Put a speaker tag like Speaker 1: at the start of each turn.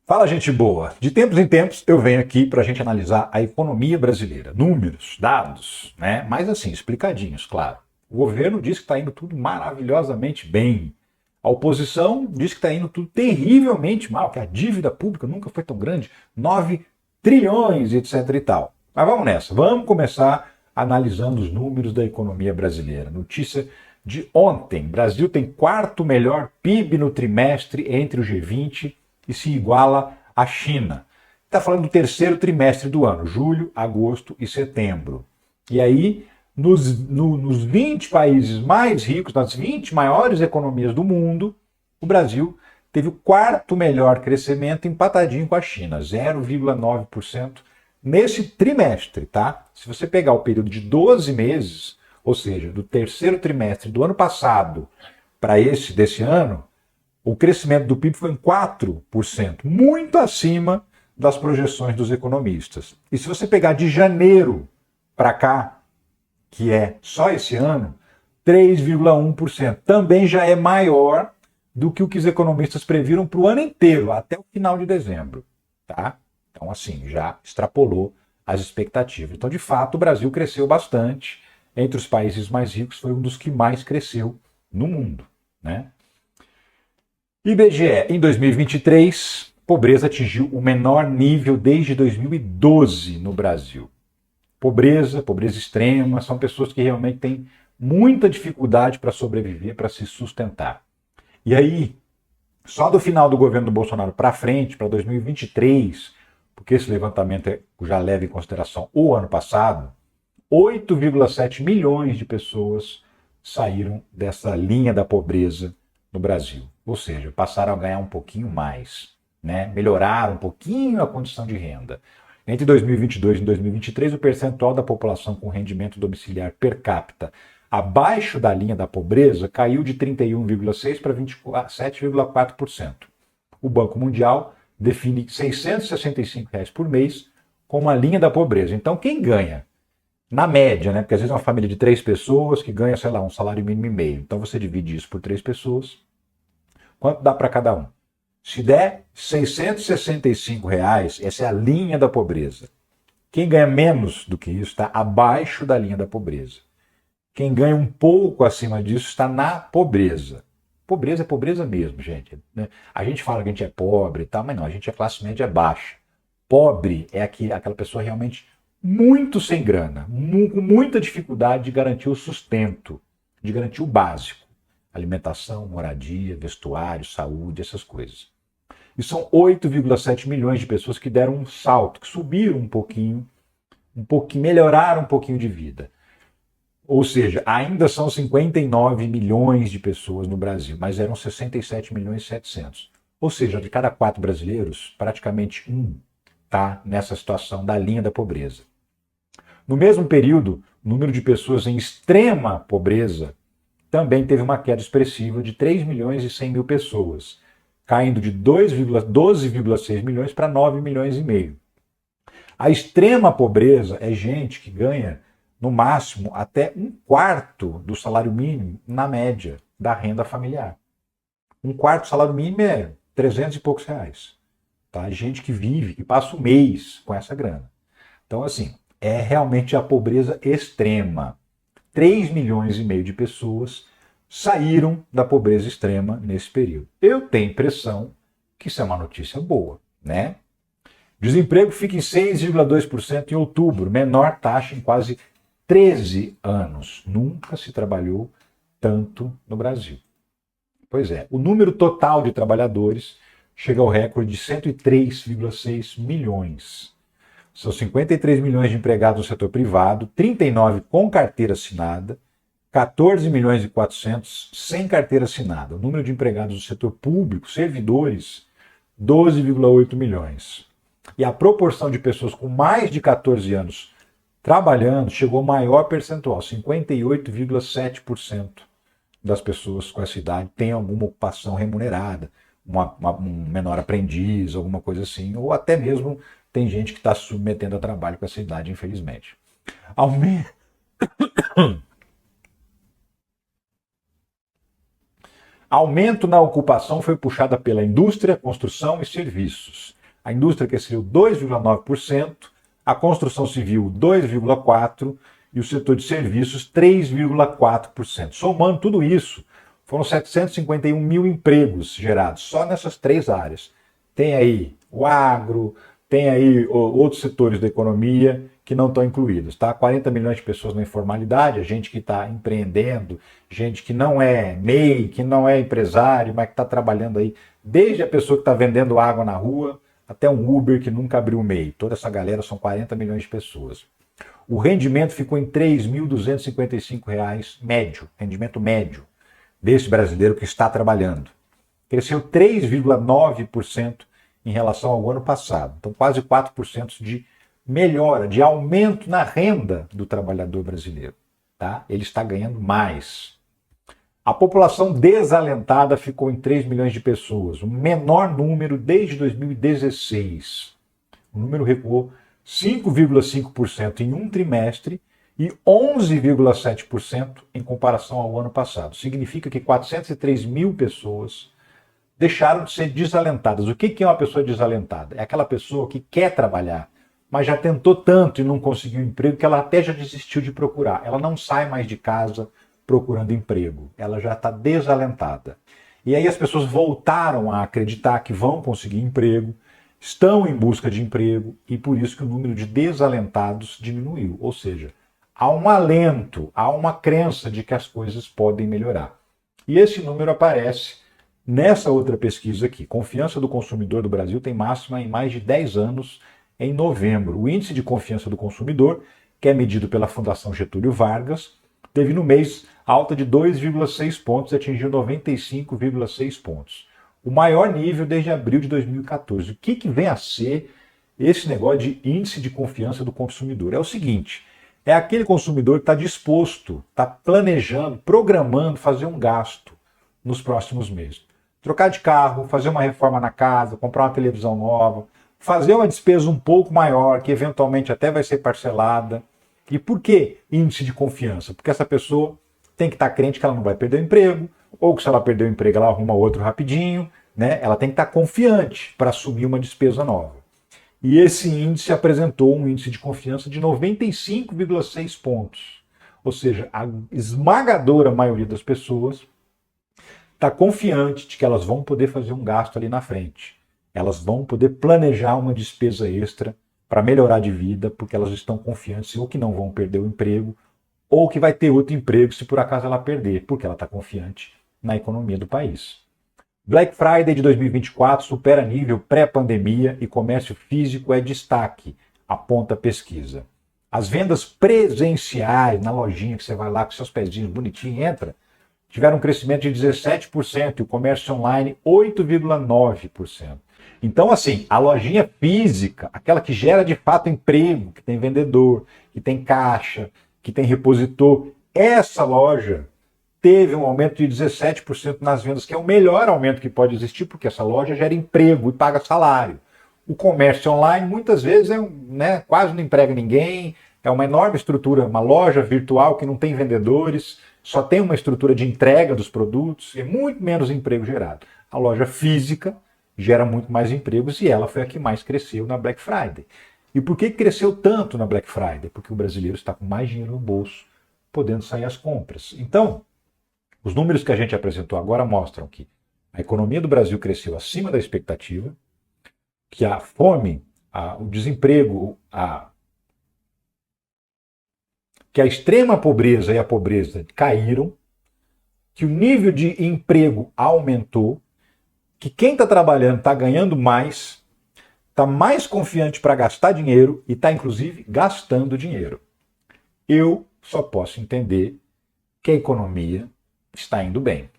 Speaker 1: Fala, gente boa! De tempos em tempos eu venho aqui para a gente analisar a economia brasileira. Números, dados, né? Mas assim, explicadinhos, claro. O governo diz que está indo tudo maravilhosamente bem. A oposição diz que está indo tudo terrivelmente mal, que a dívida pública nunca foi tão grande, 9 trilhões, etc e tal. Mas vamos nessa, vamos começar analisando os números da economia brasileira. Notícia de ontem, Brasil tem quarto melhor PIB no trimestre entre o G20 e se iguala à China. Está falando do terceiro trimestre do ano, julho, agosto e setembro. E aí, nos 20 países mais ricos, nas 20 maiores economias do mundo, o Brasil teve o quarto melhor crescimento, empatadinho com a China, 0,9% nesse trimestre, tá? Se você pegar o período de 12 meses, ou seja, do terceiro trimestre do ano passado para esse desse ano, o crescimento do PIB foi em 4%, muito acima das projeções dos economistas. E se você pegar de janeiro para cá, que é só esse ano, 3,1%, também já é maior do que o que os economistas previram para o ano inteiro, até o final de dezembro. Tá? Então, assim, já extrapolou as expectativas. Então, de fato, o Brasil cresceu bastante. Entre os países mais ricos, foi um dos que mais cresceu no mundo, né? IBGE, em 2023, pobreza atingiu o menor nível desde 2012 no Brasil. Pobreza extrema, são pessoas que realmente têm muita dificuldade para sobreviver, para se sustentar. E aí, só do final do governo do Bolsonaro para frente, para 2023, porque esse levantamento já leva em consideração o ano passado, 8,7 milhões de pessoas saíram dessa linha da pobreza no Brasil. Ou seja, passaram a ganhar um pouquinho mais, né? Melhoraram um pouquinho a condição de renda. Entre 2022 e 2023, o percentual da população com rendimento domiciliar per capita abaixo da linha da pobreza caiu de 31,6% para 27,4%. O Banco Mundial define R$ 665 por mês como a linha da pobreza. Então, quem ganha? Na média, né? Porque às vezes é uma família de 3 pessoas que ganha, sei lá, um salário mínimo e meio. Então, você divide isso por 3 pessoas. Quanto dá para cada um? Se der R$ 665, essa é a linha da pobreza. Quem ganha menos do que isso está abaixo da linha da pobreza. Quem ganha um pouco acima disso está na pobreza. Pobreza é pobreza mesmo, gente. A gente fala que a gente é pobre e tal, mas não, a gente é classe média baixa. Pobre é aquela pessoa realmente muito sem grana, com muita dificuldade de garantir o sustento, de garantir o básico. Alimentação, moradia, vestuário, saúde, essas coisas. E são 8,7 milhões de pessoas que deram um salto, que subiram um pouquinho, melhoraram um pouquinho de vida. Ou seja, ainda são 59 milhões de pessoas no Brasil, mas eram 67 milhões e 700. Ou seja, de cada 4 brasileiros, praticamente um está nessa situação da linha da pobreza. No mesmo período, o número de pessoas em extrema pobreza também teve uma queda expressiva de 3 milhões e 100 mil pessoas, caindo de 12,6 milhões para 9 milhões e meio. A extrema pobreza é gente que ganha, no máximo, até 1/4 do salário mínimo na média da renda familiar. 1/4 do salário mínimo é 300 e poucos reais. Tá? Gente que vive, que passa o mês com essa grana. Então, assim, é realmente a pobreza extrema. 3 milhões e meio de pessoas saíram da pobreza extrema nesse período. Eu tenho a impressão que isso é uma notícia boa, né? Desemprego fica em 6,2% em outubro, menor taxa em quase 13 anos. Nunca se trabalhou tanto no Brasil. Pois é, o número total de trabalhadores chega ao recorde de 103,6 milhões. São 53 milhões de empregados no setor privado, 39 com carteira assinada, 14 milhões e 400 sem carteira assinada. O número de empregados no setor público, servidores, 12,8 milhões. E a proporção de pessoas com mais de 14 anos trabalhando chegou ao maior percentual, 58,7% das pessoas com essa idade têm alguma ocupação remunerada, um menor aprendiz, alguma coisa assim, ou até mesmo tem gente que está se submetendo a trabalho com essa idade, infelizmente. Aumento na ocupação foi puxada pela indústria, construção e serviços. A indústria cresceu 2,9%, a construção civil 2,4% e o setor de serviços 3,4%. Somando tudo isso, foram 751 mil empregos gerados só nessas três áreas. Tem aí o agro, tem aí outros setores da economia que não estão incluídos, tá? 40 milhões de pessoas na informalidade, a gente que está empreendendo, gente que não é MEI, que não é empresário, mas que está trabalhando aí, desde a pessoa que está vendendo água na rua até um Uber que nunca abriu o MEI. Toda essa galera são 40 milhões de pessoas. O rendimento ficou em R$ 3.255 médio, rendimento médio desse brasileiro que está trabalhando. Cresceu 3,9% em relação ao ano passado. Então, quase 4% de melhora, de aumento na renda do trabalhador brasileiro. Tá? Ele está ganhando mais. A população desalentada ficou em 3 milhões de pessoas, o menor número desde 2016. O número recuou 5,5% em um trimestre e 11,7% em comparação ao ano passado. Significa que 403 mil pessoas deixaram de ser desalentadas. O que é uma pessoa desalentada? É aquela pessoa que quer trabalhar, mas já tentou tanto e não conseguiu emprego que ela até já desistiu de procurar. Ela não sai mais de casa procurando emprego. Ela já está desalentada. E aí as pessoas voltaram a acreditar que vão conseguir emprego, estão em busca de emprego e por isso que o número de desalentados diminuiu. Ou seja, há um alento, há uma crença de que as coisas podem melhorar. E esse número aparece nessa outra pesquisa aqui. Confiança do consumidor do Brasil tem máxima em mais de 10 anos em novembro. O índice de confiança do consumidor, que é medido pela Fundação Getúlio Vargas, teve no mês alta de 2,6 pontos e atingiu 95,6 pontos. O maior nível desde abril de 2014. O que vem a ser esse negócio de índice de confiança do consumidor? É o seguinte, é aquele consumidor que está disposto, está planejando, programando fazer um gasto nos próximos meses. Trocar de carro, fazer uma reforma na casa, comprar uma televisão nova, fazer uma despesa um pouco maior, que eventualmente até vai ser parcelada. E por que índice de confiança? Porque essa pessoa tem que estar crente que ela não vai perder o emprego, ou que se ela perder o emprego ela arruma outro rapidinho, né? Ela tem que estar confiante para assumir uma despesa nova. E esse índice apresentou um índice de confiança de 95,6 pontos. Ou seja, a esmagadora maioria das pessoas está confiante de que elas vão poder fazer um gasto ali na frente. Elas vão poder planejar uma despesa extra para melhorar de vida, porque elas estão confiantes ou que não vão perder o emprego, ou que vai ter outro emprego se por acaso ela perder, porque ela está confiante na economia do país. Black Friday de 2024 supera nível pré-pandemia e comércio físico é destaque, aponta a pesquisa. As vendas presenciais na lojinha que você vai lá com seus pezinhos bonitinhos e entra, tiveram um crescimento de 17% e o comércio online 8,9%. Então, assim, a lojinha física, aquela que gera de fato emprego, que tem vendedor, que tem caixa, que tem repositor, essa loja teve um aumento de 17% nas vendas, que é o melhor aumento que pode existir, porque essa loja gera emprego e paga salário. O comércio online, muitas vezes, quase não emprega ninguém, é uma enorme estrutura, uma loja virtual que não tem vendedores, só tem uma estrutura de entrega dos produtos e muito menos emprego gerado. A loja física gera muito mais empregos e ela foi a que mais cresceu na Black Friday. E por que cresceu tanto na Black Friday? Porque o brasileiro está com mais dinheiro no bolso, podendo sair às compras. Então, os números que a gente apresentou agora mostram que a economia do Brasil cresceu acima da expectativa, que a fome, o desemprego, que a extrema pobreza e a pobreza caíram, que o nível de emprego aumentou, que quem está trabalhando está ganhando mais, está mais confiante para gastar dinheiro e está, inclusive, gastando dinheiro. Eu só posso entender que a economia está indo bem.